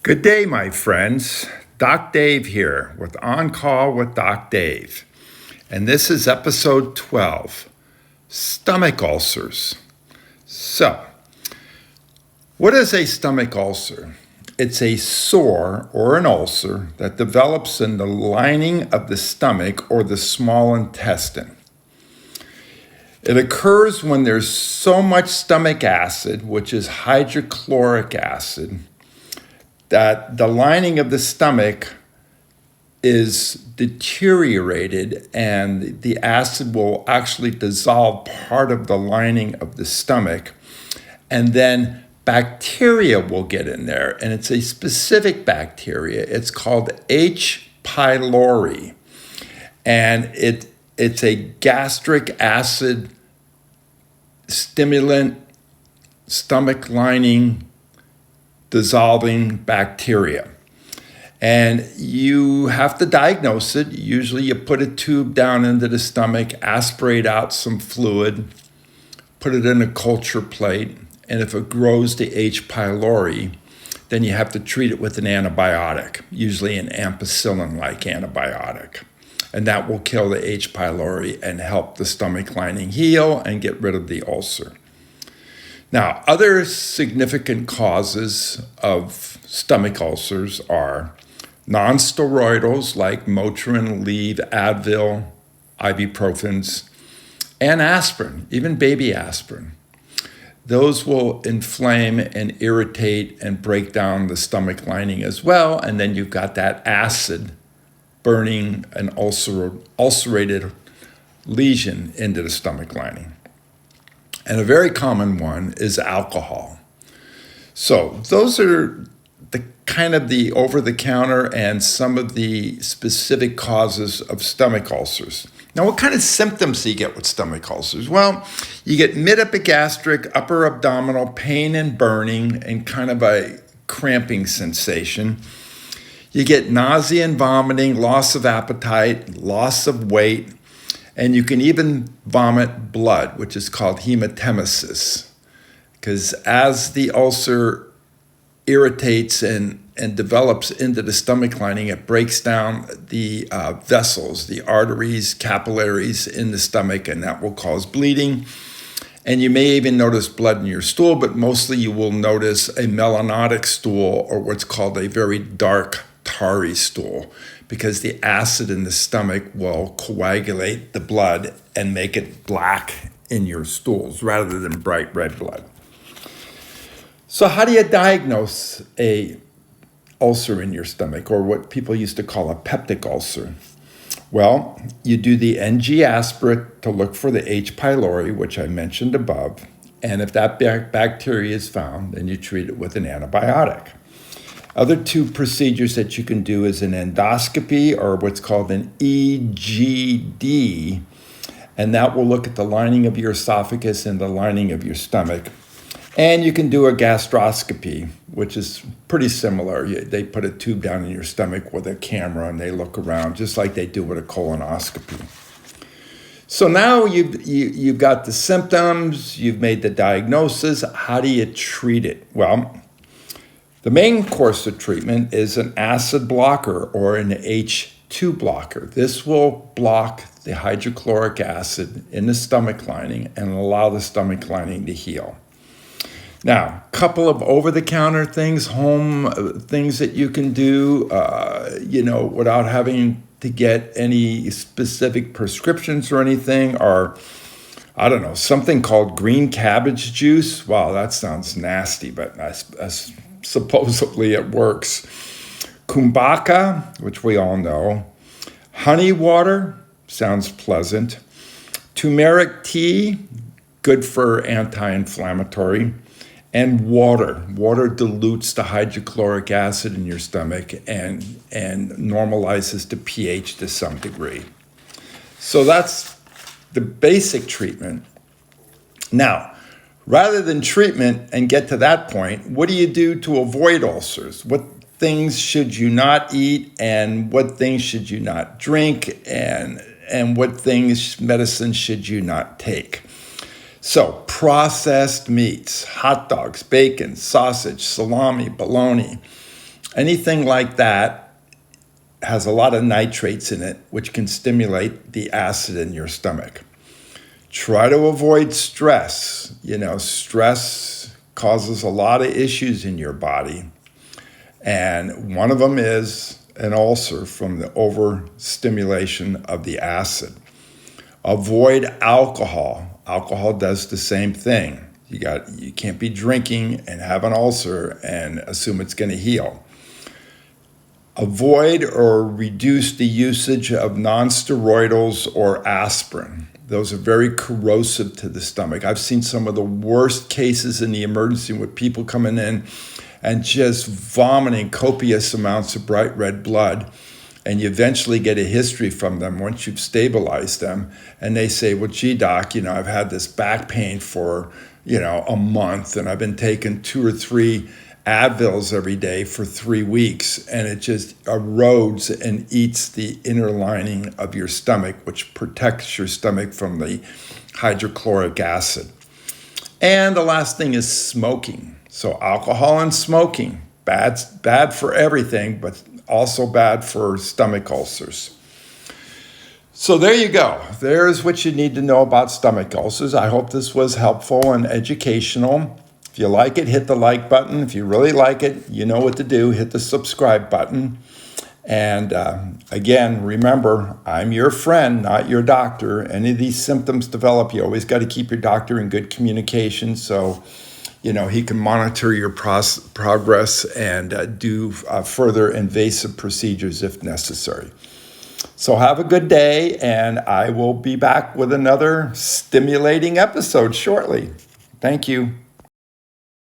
Good day, my friends. Doc Dave here with On Call with Doc Dave. And this is episode 12, Stomach Ulcers. So, what is a stomach ulcer? It's a sore or an ulcer that develops in the lining of the stomach or the small intestine. It occurs when there's so much stomach acid, which is hydrochloric acid, that the lining of the stomach is deteriorated and the acid will actually dissolve part of the lining of the stomach, and then bacteria will get in there, and it's a specific bacteria. It's called H. pylori, and it's a gastric acid stimulant, stomach lining dissolving bacteria. And you have to diagnose it. Usually you put a tube down into the stomach, aspirate out some fluid, put it in a culture plate, and if it grows to H. pylori, then you have to treat it with an antibiotic, usually an ampicillin-like antibiotic. And that will kill the H. pylori and help the stomach lining heal and get rid of the ulcer. Now, other significant causes of stomach ulcers are non-steroidals like Motrin, Aleve, Advil, ibuprofens, and aspirin, even baby aspirin. Those will inflame and irritate and break down the stomach lining as well, and then you've got that acid burning an ulcerated lesion into the stomach lining. And a very common one is alcohol. So those are the kind of the over-the-counter and some of the specific causes of stomach ulcers. Now, what kind of symptoms do you get with stomach ulcers? Well, you get mid-epigastric, upper abdominal pain and burning and kind of a cramping sensation. You get nausea and vomiting, loss of appetite, loss of weight, and you can even vomit blood, which is called hematemesis. Because as the ulcer irritates and develops into the stomach lining, it breaks down the vessels, the arteries, capillaries in the stomach, and that will cause bleeding. And you may even notice blood in your stool, but mostly you will notice a melanotic stool, or what's called a very dark, tarry stool, because the acid in the stomach will coagulate the blood and make it black in your stools rather than bright red blood. So how do you diagnose a ulcer in your stomach, or what people used to call a peptic ulcer? Well, you do the NG aspirate to look for the H. pylori, which I mentioned above, and if that bacteria is found, then you treat it with an antibiotic. Other two procedures that you can do is an endoscopy, or what's called an EGD, and that will look at the lining of your esophagus and the lining of your stomach. And you can do a gastroscopy, which is pretty similar. They put a tube down in your stomach with a camera and they look around just like they do with a colonoscopy. So now you've got the symptoms, you've made the diagnosis. How do you treat it? Well, the main course of treatment is an acid blocker or an H2 blocker. This will block the hydrochloric acid in the stomach lining and allow the stomach lining to heal. Now, a couple of over-the-counter things, home things that you can do, without having to get any specific prescriptions or anything are, something called green cabbage juice. Wow, that sounds nasty, but supposedly it works. Kumbhaka, which we all know. Honey water, sounds pleasant. Turmeric tea, good for anti-inflammatory. And water. Water dilutes the hydrochloric acid in your stomach and normalizes the pH to some degree. So that's the basic treatment. Now, rather than treatment and get to that point, what do you do to avoid ulcers? What things should you not eat, and what things should you not drink, and what medicines should you not take? So processed meats, hot dogs, bacon, sausage, salami, bologna, Anything like that has a lot of nitrates in it, which can stimulate the acid in your stomach. Try to avoid stress. Stress causes a lot of issues in your body. And one of them is an ulcer from the overstimulation of the acid. Avoid alcohol. Alcohol does the same thing. You can't be drinking and have an ulcer and assume it's going to heal. Avoid or reduce the usage of nonsteroidals or aspirin. Those are very corrosive to the stomach. I've seen some of the worst cases in the emergency with people coming in and just vomiting copious amounts of bright red blood. And you eventually get a history from them once you've stabilized them. And they say, well, gee, doc, I've had this back pain for, a month, and I've been taking 2 or 3 Advils every day for 3 weeks, and it just erodes and eats the inner lining of your stomach, which protects your stomach from the hydrochloric acid. And the last thing is smoking. So alcohol and smoking, bad for everything, but also bad for stomach ulcers. So there you go. There's what you need to know about stomach ulcers. I hope this was helpful and educational. If you like it, hit the like button. If you really like it, you know what to do. Hit the subscribe button. And again, remember, I'm your friend, not your doctor. Any of these symptoms develop, you always got to keep your doctor in good communication so he can monitor your progress and do further invasive procedures if necessary. So have a good day, and I will be back with another stimulating episode shortly. Thank you.